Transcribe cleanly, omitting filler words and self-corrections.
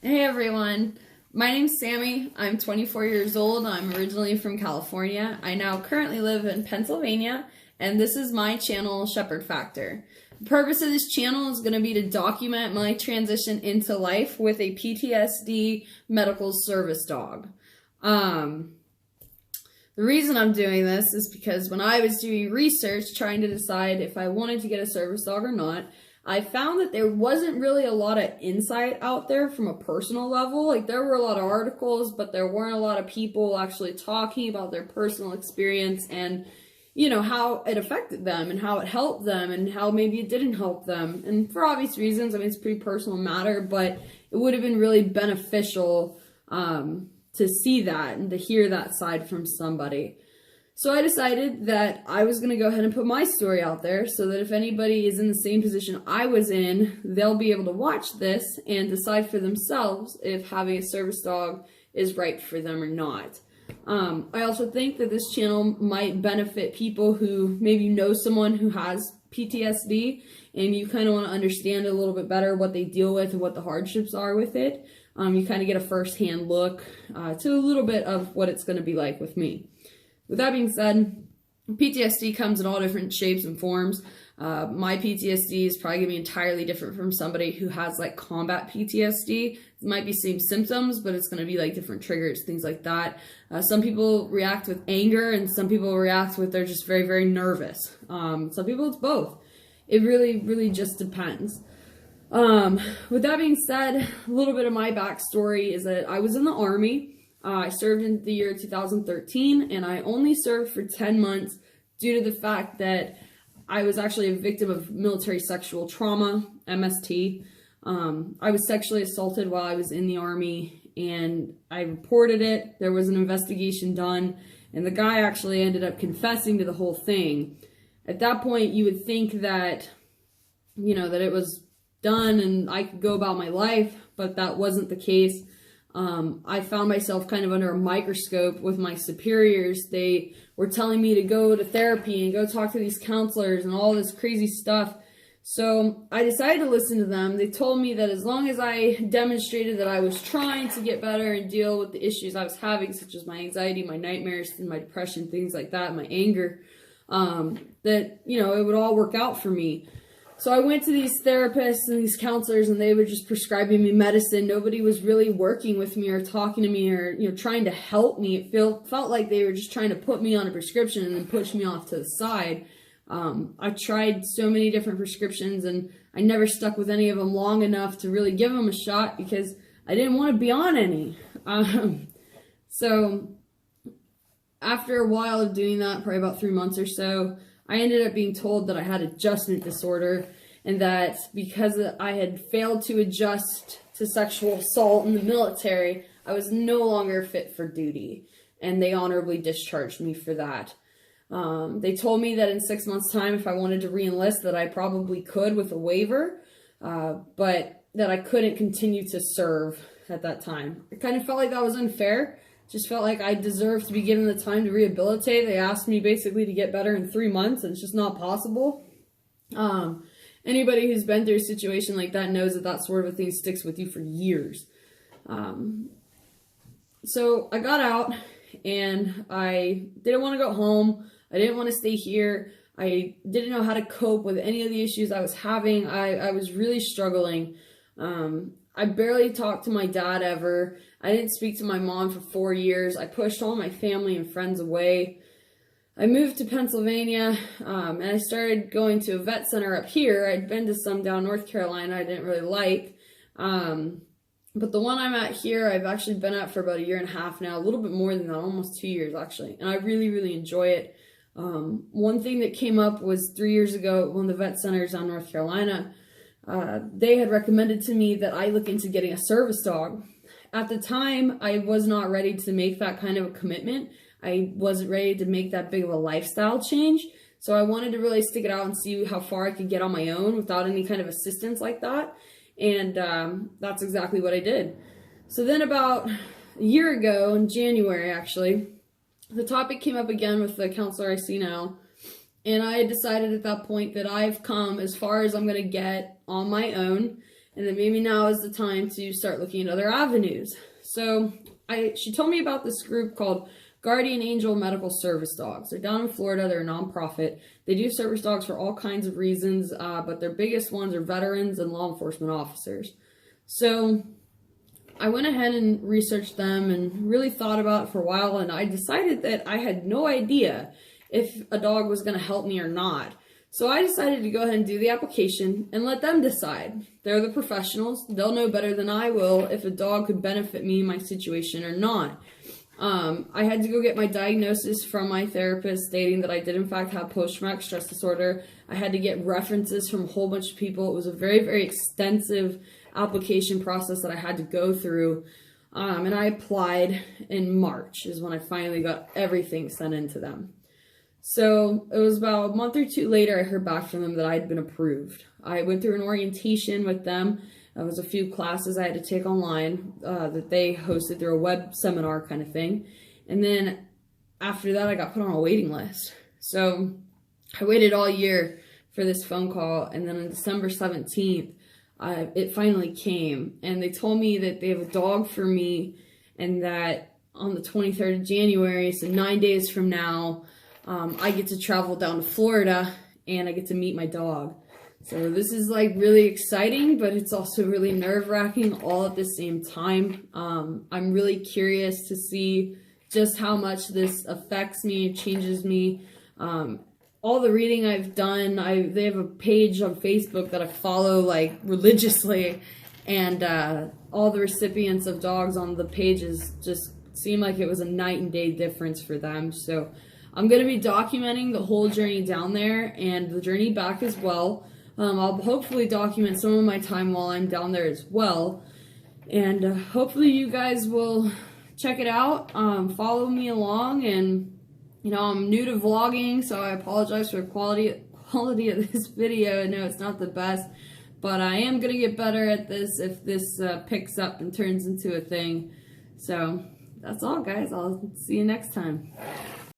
Hey everyone, my name's Sammy. I'm 24 years old. I'm originally from California. I now currently live in Pennsylvania, and this is my channel, Shepherd Factor. The purpose of this channel is going to be to document my transition into life with a PTSD medical service dog. The reason I'm doing this is because when I was doing research trying to decide if I wanted to get a service dog or not, I found that there wasn't really a lot of insight out there from a personal level. Like, there were a lot of articles, but there weren't a lot of people actually talking about their personal experience and, you know, how it affected them and how it helped them and how maybe it didn't help them. And for obvious reasons, I mean, it's a pretty personal matter, but it would have been really beneficial to see that and to hear that side from somebody. So I decided that I was going to go ahead and put my story out there so that if anybody is in the same position I was in, they'll be able to watch this and decide for themselves if having a service dog is right for them or not. I also think that this channel might benefit people who maybe know someone who has PTSD and you kind of want to understand a little bit better what they deal with and what the hardships are with it. You kind of get a first-hand look to a little bit of what it's going to be like with me. With that being said, PTSD comes in all different shapes and forms. My PTSD is probably going to be entirely different from somebody who has like combat PTSD. It might be same symptoms, but it's going to be like different triggers, things like that. Some people react with anger and some people react with they're just very, very nervous. Some people it's both. It really, really just depends. With that being said, a little bit of my backstory is that I was in the Army. I served in the year 2013, and I only served for 10 months due to the fact that I was actually a victim of military sexual trauma, MST. I was sexually assaulted while I was in the Army, and I reported it. There was an investigation done, and the guy actually ended up confessing to the whole thing. At that point, you would think that, you know, that it was done and I could go about my life, but that wasn't the case. I found myself kind of under a microscope with my superiors. They were telling me to go to therapy and go talk to these counselors and all this crazy stuff. So I decided to listen to them. They told me that as long as I demonstrated that I was trying to get better and deal with the issues I was having, such as my anxiety, my nightmares, and my depression, things like that, my anger, that, you know, it would all work out for me. So I went to these therapists and these counselors, and they were just prescribing me medicine. Nobody was really working with me or talking to me or, you know, trying to help me. It felt like they were just trying to put me on a prescription and then push me off to the side. I tried so many different prescriptions, and I never stuck with any of them long enough to really give them a shot because I didn't want to be on any. So after a while of doing that, probably about 3 months or so, I ended up being told that I had adjustment disorder and that because I had failed to adjust to sexual assault in the military, I was no longer fit for duty, and they honorably discharged me for that. They told me that in 6 months' time, if I wanted to re-enlist, that I probably could with a waiver, but that I couldn't continue to serve at that time. It kind of felt like that was unfair. Just felt like I deserved to be given the time to rehabilitate. They asked me basically to get better in 3 months, and it's just not possible. Anybody who's been through a situation like that knows that that sort of a thing sticks with you for years. So I got out, and I didn't want to go home. I didn't want to stay here. I didn't know how to cope with any of the issues I was having. I was really struggling. I barely talked to my dad ever. I didn't speak to my mom for 4 years. I pushed all my family and friends away. I moved to Pennsylvania, and I started going to a vet center up here. I'd been to some down North Carolina I didn't really like. But the one I'm at here, I've actually been at for about 1.5 years now, a little bit more than that, almost 2 years actually. And I really, really enjoy it. One thing that came up was 3 years ago at one of the vet centers down North Carolina. They had recommended to me that I look into getting a service dog. At the time, I was not ready to make that kind of a commitment. I wasn't ready to make that big of a lifestyle change. So I wanted to really stick it out and see how far I could get on my own without any kind of assistance like that. And that's exactly what I did. So then about a year ago, in January actually, the topic came up again with the counselor I see now. And I had decided at that point that I've come as far as I'm going to get on my own. and then maybe now is the time to start looking at other avenues. So she told me about this group called Guardian Angel Medical Service Dogs. They're down in Florida. They're a nonprofit. They do service dogs for all kinds of reasons, but their biggest ones are veterans and law enforcement officers. So I went ahead and researched them and really thought about it for a while, and I decided that I had no idea if a dog was going to help me or not. So I decided to go ahead and do the application and let them decide. They're the professionals. They'll know better than I will if a dog could benefit me in my situation or not. I had to go get my diagnosis from my therapist stating that I did in fact have post-traumatic stress disorder. I had to get references from a whole bunch of people. It was a very, very extensive application process that I had to go through. And I applied in March is when I finally got everything sent in to them. So it was about a month or two later I heard back from them that I had been approved. I went through an orientation with them. There was a few classes I had to take online that they hosted through a web seminar kind of thing. And then after that I got put on a waiting list. So I waited all year for this phone call, and then on December 17th, it finally came. And they told me that they have a dog for me, and that on the 23rd of January, so 9 days from now, I get to travel down to Florida and I get to meet my dog. So this is like really exciting, but it's also really nerve-wracking all at the same time. I'm really curious to see just how much this affects me, changes me. All the reading I've done, they have a page on Facebook that I follow like religiously, and all the recipients of dogs on the pages just seemed like it was a night and day difference for them. So I'm going to be documenting the whole journey down there and the journey back as well. I'll hopefully document some of my time while I'm down there as well. And hopefully you guys will check it out, follow me along. And, you know, I'm new to vlogging, so I apologize for the quality of this video. I know it's not the best, but I am going to get better at this if this picks up and turns into a thing. So that's all, guys. I'll see you next time.